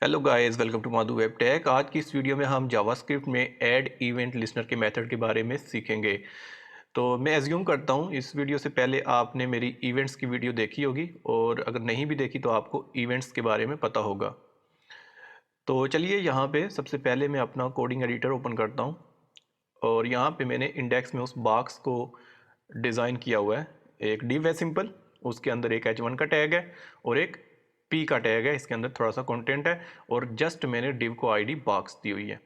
Hello guys, welcome to Madhu web tech. आज की इस वीडियो में हम जावास्क्रिप्ट में ऐड इवेंट लिस्नर के मेथड के बारे में सीखेंगे। तो मैं एज्यूम करता हूँ इस वीडियो से पहले आपने मेरी इवेंट्स की वीडियो देखी होगी, और अगर नहीं भी देखी तो आपको इवेंट्स के बारे में पता होगा। तो चलिए यहाँ पे सबसे पहले मैं अपना कोडिंग एडिटर ओपन करता हूँ, और यहाँ पे मैंने इंडेक्स में उस बॉक्स को डिज़ाइन किया हुआ है। एक डिव है सिंपल, उसके अंदर एक h1 का टैग है और एक p का टैग है। इसके अंदर थोड़ा सा कंटेंट है, और जस्ट मैंने डिव को आईडी बॉक्स दी हुई है।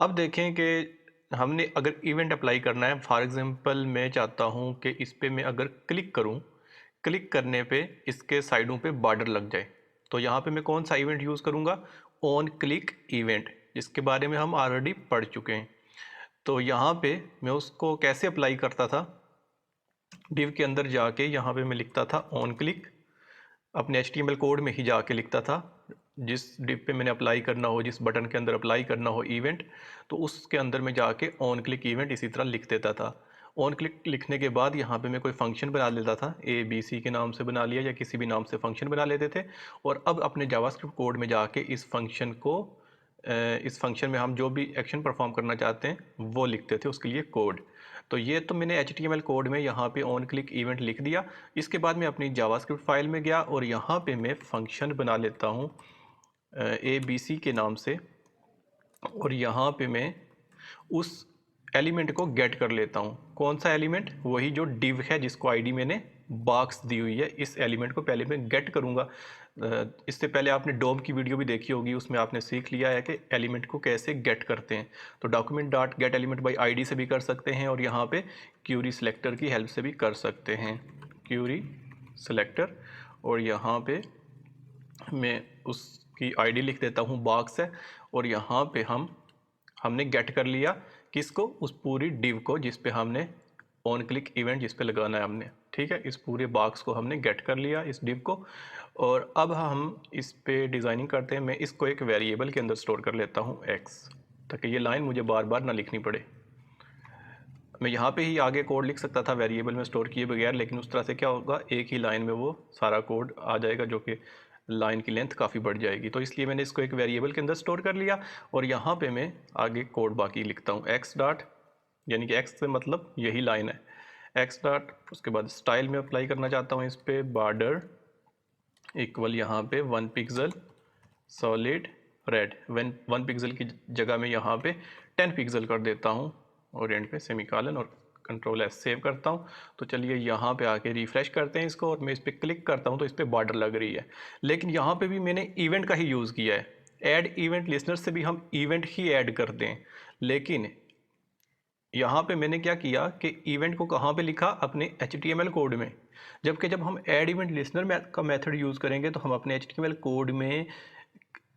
अब देखें कि हमने अगर इवेंट अप्लाई करना है, फॉर एग्जांपल मैं चाहता हूँ कि इस पर मैं अगर क्लिक करूँ, क्लिक करने पे इसके साइडों पे बॉर्डर लग जाए, तो यहाँ पे मैं कौन सा इवेंट यूज़ करूँगा? ऑन क्लिक इवेंट, जिसके बारे में हम ऑलरेडी पढ़ चुके हैं। तो यहाँ पे मैं उसको कैसे अप्लाई करता था, डिव के अंदर जाके यहाँ पे मैं लिखता था ऑन क्लिक, अपने HTML कोड में ही जाके लिखता था। जिस डिव पे मैंने अप्लाई करना हो, जिस बटन के अंदर अप्लाई करना हो इवेंट, तो उसके अंदर मैं जाके ऑन क्लिक इवेंट इसी तरह लिख देता था। ऑन क्लिक लिखने के बाद यहाँ पे मैं कोई फंक्शन बना लेता था, ABC के नाम से बना लिया या किसी भी नाम से फंक्शन बना लेते थे। और अब अपने जावास्क्रिप्ट कोड में जाके इस फंक्शन को इस फंक्शन में हम जो भी एक्शन परफॉर्म करना चाहते हैं वो लिखते थे, उसके लिए कोड। तो ये तो मैंने HTML कोड में यहाँ पे ऑन क्लिक इवेंट लिख दिया। इसके बाद मैं अपनी जावास्क्रिप्ट फाइल में गया और यहाँ पे मैं फंक्शन बना लेता हूँ ABC के नाम से, और यहाँ पे मैं उस एलिमेंट को गेट कर लेता हूँ। कौन सा एलिमेंट? वही जो डिव है, जिसको आईडी मैंने बॉक्स दी हुई है। इस एलिमेंट को पहले मैं गेट करूँगा। इससे पहले आपने डोम की वीडियो भी देखी होगी, उसमें आपने सीख लिया है कि एलिमेंट को कैसे गेट करते हैं। तो document dot gate element by ID से भी कर सकते हैं, और यहाँ पे क्यूरी सेलेक्टर की हेल्प से भी कर सकते हैं, क्यूरी सेलेक्टर। और यहाँ पे मैं उसकी आईडी लिख देता हूँ बॉक्स है, और यहाँ पे हमने गेट कर लिया किसको? उस पूरी डिव को, जिस पे हमने ऑन क्लिक इवेंट जिस पे लगाना है हमने। ठीक है, इस पूरे बॉक्स को हमने गेट कर लिया, इस डिव को। और अब हम इस पे डिज़ाइनिंग करते हैं। मैं इसको एक वेरिएबल के अंदर स्टोर कर लेता हूँ x, ताकि ये लाइन मुझे बार बार ना लिखनी पड़े। मैं यहाँ पे ही आगे कोड लिख सकता था वेरिएबल में स्टोर किए बगैर, लेकिन उस तरह से क्या होगा, एक ही लाइन में वो सारा कोड आ जाएगा, जो कि लाइन की लेंथ काफ़ी बढ़ जाएगी। तो इसलिए मैंने इसको एक वेरिएबल के अंदर स्टोर कर लिया, और यहाँ पे मैं आगे कोड बाकी लिखता हूँ। x डॉट, यानी कि x से मतलब यही लाइन है, x डॉट। उसके बाद स्टाइल में अप्लाई करना चाहता हूँ इस पर, बॉर्डर इक्वल यहाँ पे 1 पिक्सल सॉलिड रेड। 1 पिक्सल की जगह में यहाँ पे 10 पिक्सल कर देता हूँ, और एंड पे सेमीकोलन, और कंट्रोल S सेव करता हूँ। तो चलिए यहाँ पे आके रिफ़्रेश करते हैं इसको, और मैं इस पर क्लिक करता हूँ तो इस पर बॉर्डर लग रही है। लेकिन यहाँ पे भी मैंने इवेंट का ही यूज़ किया है। ऐड इवेंट लिसनर से भी हम इवेंट ही ऐड करते हैं, लेकिन यहाँ पे मैंने क्या किया कि इवेंट को कहाँ पे लिखा? अपने HTML कोड में। जबकि जब हम ऐड इवेंट लिसनर का मेथड यूज़ करेंगे तो हम अपने HTML कोड में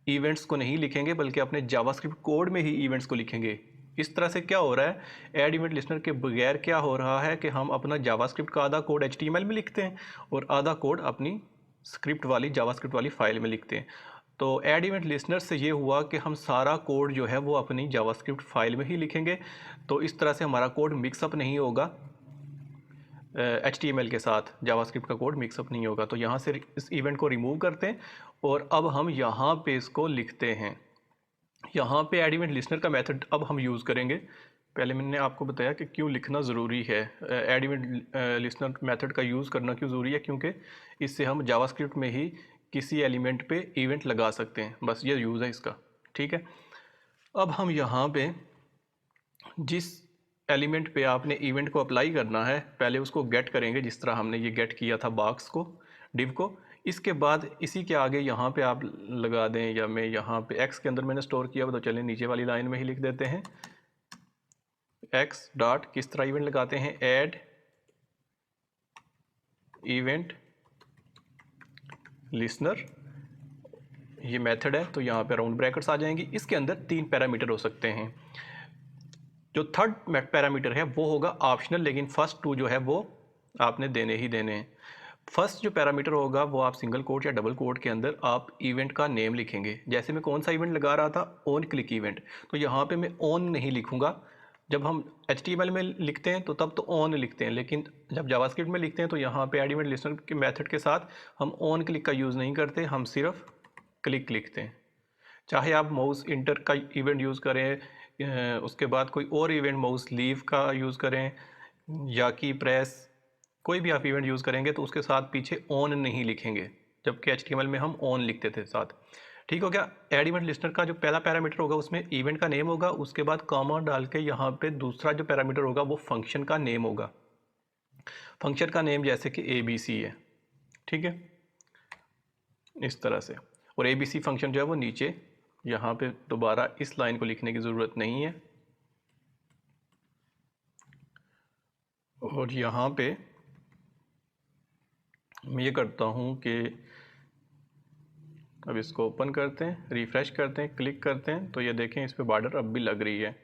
इवेंट्स को नहीं लिखेंगे, बल्कि अपने जावास्क्रिप्ट कोड में ही इवेंट्स को लिखेंगे। इस तरह से क्या हो रहा है, ऐड इवेंट लिसनर के बगैर क्या हो रहा है कि हम अपना जावास्क्रिप्ट का आधा कोड HTML में लिखते हैं और आधा कोड अपनी स्क्रिप्ट वाली जावास्क्रिप्ट वाली फाइल में लिखते हैं। तो ऐड इवेंट लिसनर से ये हुआ कि हम सारा कोड जो है वो अपनी जावास्क्रिप्ट फाइल में ही लिखेंगे। तो इस तरह से हमारा कोड मिक्सअप नहीं होगा, HTML के साथ जावास्क्रिप्ट का कोड मिक्सअप नहीं होगा। तो यहाँ से इस इवेंट को रिमूव करते हैं, और अब हम यहाँ पे इसको लिखते हैं। यहाँ पे ऐड इवेंट लिसनर का मेथड अब हम यूज़ करेंगे। पहले मैंने आपको बताया कि क्यों लिखना ज़रूरी है, ऐड इवेंट लिसनर मेथड का यूज़ करना क्यों ज़रूरी है, क्योंकि इससे हम जावास्क्रिप्ट में ही किसी एलिमेंट पे इवेंट लगा सकते हैं। बस ये यूज़ है इसका। ठीक है, अब हम यहाँ पे जिस एलिमेंट पे आपने इवेंट को अप्लाई करना है, पहले उसको गेट करेंगे, जिस तरह हमने ये गेट किया था बॉक्स को, डिव को। इसके बाद इसी के आगे यहाँ पे आप लगा दें, या मैं यहाँ पे x के अंदर मैंने स्टोर किया हुआ, तो चलिए नीचे वाली लाइन में ही लिख देते हैं x डॉट, किस तरह इवेंट लगाते हैं, ऐड इवेंट लिसनर, ये मेथड है। तो यहाँ पे राउंड ब्रैकेट्स आ जाएंगी। इसके अंदर 3 पैरामीटर हो सकते हैं। जो थर्ड पैरामीटर है वो होगा ऑप्शनल, लेकिन फर्स्ट 2 जो है वो आपने देने ही देने हैं। फर्स्ट जो पैरामीटर होगा वो आप सिंगल कोट या डबल कोट के अंदर आप इवेंट का नेम लिखेंगे। जैसे मैं कौन सा इवेंट लगा रहा था, ऑन क्लिक इवेंट, तो यहाँ पे मैं ऑन नहीं लिखूंगा। जब हम HTML में लिखते हैं तो तब तो ऑन लिखते हैं, लेकिन जब जावास्क्रिप्ट में लिखते हैं तो यहाँ पे ऐड इवेंट लिसनर के मेथड के साथ हम ऑन क्लिक का यूज़ नहीं करते, हम सिर्फ क्लिक लिखते हैं। चाहे आप माउस इंटर का इवेंट यूज़ करें, उसके बाद कोई और इवेंट माउस लीव का यूज़ करें या की प्रेस, कोई भी आप इवेंट यूज़ करेंगे तो उसके साथ पीछे ऑन नहीं लिखेंगे, जबकि HTML में हम ऑन लिखते थे साथ। ठीक हो गया। ऐड इवेंट लिस्टनर का जो पहला पैरामीटर होगा उसमें इवेंट का नेम होगा, उसके बाद कॉमा डाल के यहाँ पे दूसरा जो पैरामीटर होगा वो फंक्शन का नेम होगा। फंक्शन का नेम जैसे कि ABC है, ठीक है, इस तरह से। और ABC फंक्शन जो है वो नीचे यहाँ पे दोबारा इस लाइन को लिखने की ज़रूरत नहीं है। और यहाँ पे मैं ये करता हूँ कि अब इसको ओपन करते हैं, रिफ़्रेश करते हैं, क्लिक करते हैं, तो ये देखें इस पर बॉर्डर अब भी लग रही है।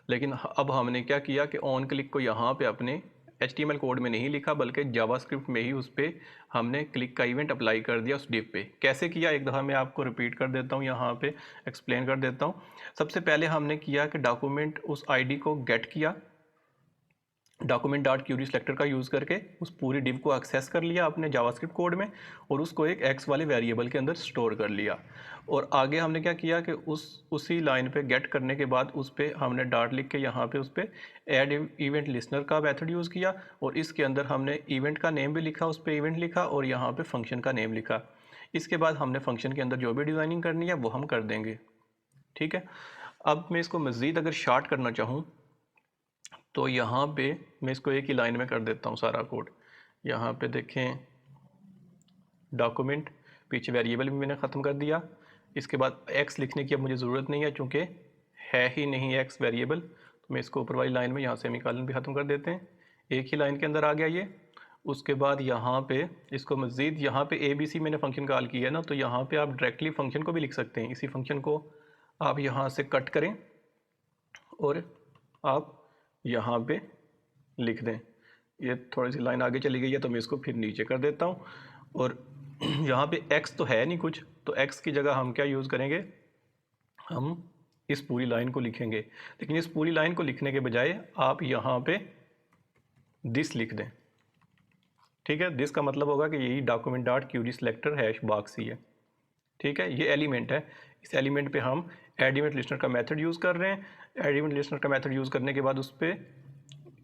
लेकिन अब हमने क्या किया कि ऑन क्लिक को यहाँ पे अपने HTML कोड में नहीं लिखा, बल्कि जावास्क्रिप्ट में ही उस पर हमने क्लिक का इवेंट अप्लाई कर दिया उस डिव पे। कैसे किया एक दफ़ा मैं आपको रिपीट कर देता हूँ, यहाँ पे एक्सप्लेन कर देता हूँ। सबसे पहले हमने किया कि डॉक्यूमेंट उस ID को गेट किया, डॉक्यूमेंट डॉट क्यूरी सेलेक्टर का यूज़ करके उस पूरी डिव को एक्सेस कर लिया अपने जावास्क्रिप्ट कोड में और उसको एक एक्स वाले वेरिएबल के अंदर स्टोर कर लिया। और आगे हमने क्या किया कि उसी लाइन पे गेट करने के बाद उस पर हमने डॉट लिख के यहाँ पे उस पर ऐड इवेंट लिस्नर का मेथड यूज़ किया और इसके अंदर हमने इवेंट का नेम भी लिखा, उस पर इवेंट लिखा और यहाँ पर फंक्शन का नेम लिखा। इसके बाद हमने फंक्शन के अंदर जो भी डिज़ाइनिंग करनी है वो हम कर देंगे, ठीक है। अब मैं इसको मज़ीद अगर शार्ट करना चाहूँ तो यहाँ पे मैं इसको एक ही लाइन में कर देता हूँ सारा कोड। यहाँ पे देखें डॉक्यूमेंट, पीछे वेरिएबल भी मैंने ख़त्म कर दिया। इसके बाद एक्स लिखने की अब मुझे ज़रूरत नहीं है चूँकि है ही नहीं एक्स वेरिएबल, तो मैं इसको ऊपर वाली लाइन में यहाँ सेमीकोलन भी ख़त्म कर देते हैं। एक ही लाइन के अंदर आ गया ये। उसके बाद यहाँ पे इसको मज़ीद यहाँ पे ABC मैंने फंक्शन कॉल किया है ना, तो यहाँ पे आप डायरेक्टली फंक्शन को भी लिख सकते हैं। इसी फंक्शन को आप यहाँ से कट करें और आप यहाँ पे लिख दें। ये थोड़ी सी लाइन आगे चली गई है तो मैं इसको फिर नीचे कर देता हूँ। और यहाँ पे x तो है नहीं कुछ, तो x की जगह हम क्या यूज़ करेंगे, हम इस पूरी लाइन को लिखेंगे। लेकिन इस पूरी लाइन को लिखने के बजाय आप यहाँ पे दिस लिख दें, ठीक है। दिस का मतलब होगा कि यही document dot query selector hash box ही है, ठीक है। ये एलिमेंट है, इस एलिमेंट पे हम ऐड इवेंट लिस्टनर का मेथड यूज़ कर रहे हैं। ऐड इवेंट लिस्टनर का मेथड यूज़ करने के बाद उस पर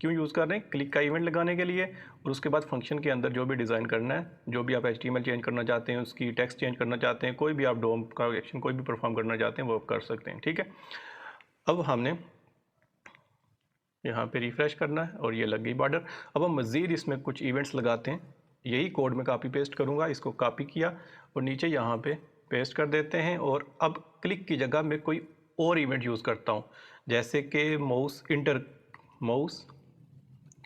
क्यों यूज़ कर रहे हैं, क्लिक का इवेंट लगाने के लिए। और उसके बाद फंक्शन के अंदर जो भी डिज़ाइन करना है, जो भी आप HTML चेंज करना चाहते हैं, उसकी टेक्स्ट चेंज करना चाहते हैं, कोई भी आप डोम का एक्शन कोई भी परफॉर्म करना चाहते हैं वो आप कर सकते हैं, ठीक है। अब हमने यहाँ पे रिफ़्रेश करना है और ये लग गई बॉर्डर। अब हम मज़ीद इसमें कुछ इवेंट्स लगाते हैं। यही कोड में कॉपी पेस्ट करूँगा, इसको कॉपी किया और नीचे यहाँ पे पेस्ट कर देते हैं। और अब क्लिक की जगह मैं कोई और इवेंट यूज़ करता हूँ, जैसे कि माउस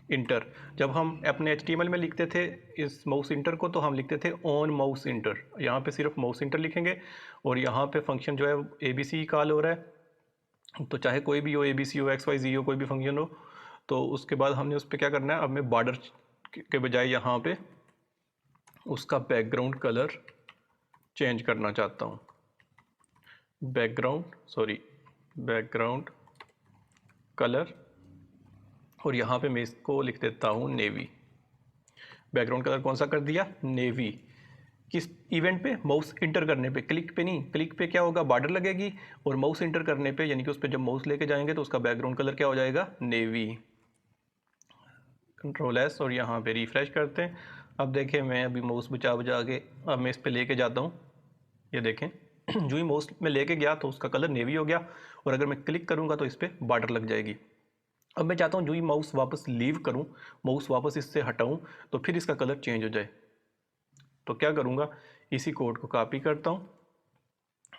इंटर। जब हम अपने HTML में लिखते थे इस माउस इंटर को, तो हम लिखते थे ऑन माउस इंटर। यहाँ पे सिर्फ माउस इंटर लिखेंगे और यहाँ पे फंक्शन जो है ABC कॉल हो रहा है, तो चाहे कोई भी हो, ABC हो, XYZ हो, कोई भी फंक्शन हो। तो उसके बाद हमने उस पर क्या करना है, अब मैं बॉर्डर के बजाय यहाँ पे उसका बैकग्राउंड कलर चेंज करना चाहता हूँ। बैकग्राउंड कलर, और यहाँ पे मैं इसको लिख देता हूँ नेवी। बैकग्राउंड कलर कौन सा कर दिया, नेवी। किस इवेंट पे, माउस इंटर करने पे, क्लिक पे नहीं। क्लिक पे क्या होगा, बॉर्डर लगेगी, और माउस इंटर करने पे यानी कि उस पर जब माउस लेके जाएंगे तो उसका बैकग्राउंड कलर क्या हो जाएगा, नेवी। कंट्रोल S और यहाँ पे रिफ्रेश करते हैं। अब देखें मैं अभी माउस बचा के अब मैं इस पर लेके जाता हूँ, ये देखें जो ही माउस में लेके गया तो उसका कलर नेवी हो गया, और अगर मैं क्लिक करूँगा तो इस पर बॉर्डर लग जाएगी। अब मैं चाहता हूँ जो ही माउस वापस लीव करूँ, माउस वापस इससे हटाऊँ, तो फिर इसका कलर चेंज हो जाए। तो क्या करूँगा, इसी कोड को कॉपी करता हूँ,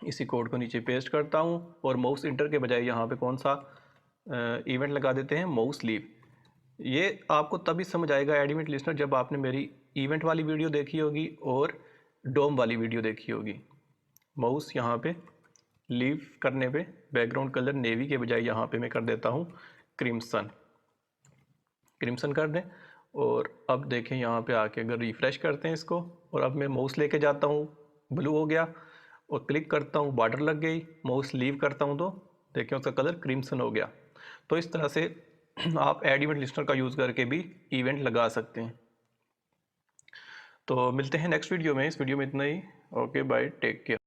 इसी कोड को नीचे पेस्ट करता हूँ और माउस इंटर के बजाय यहाँ पे कौन सा इवेंट लगा देते हैं, माउस लीव। ये आपको तभी समझ आएगा ऐड इवेंट लिस्टनर जब आपने मेरी इवेंट वाली वीडियो देखी होगी और डोम वाली वीडियो देखी होगी। माउस यहाँ पे लीव करने पे बैकग्राउंड कलर नेवी के बजाय यहाँ पे मैं कर देता हूँ क्रिम्सन कर दें। और अब देखें यहाँ पे आके अगर रिफ़्रेश करते हैं इसको, और अब मैं माउस लेके जाता हूँ, ब्लू हो गया, और क्लिक करता हूँ बॉर्डर लग गई। माउस लीव करता हूँ तो देखें उसका कलर क्रिम्सन हो गया। तो इस तरह से आप ऐड इवेंट लिस्टनर का यूज़ करके भी इवेंट लगा सकते हैं। तो मिलते हैं नेक्स्ट वीडियो में। इस वीडियो में इतना ही। Okay bye, take care.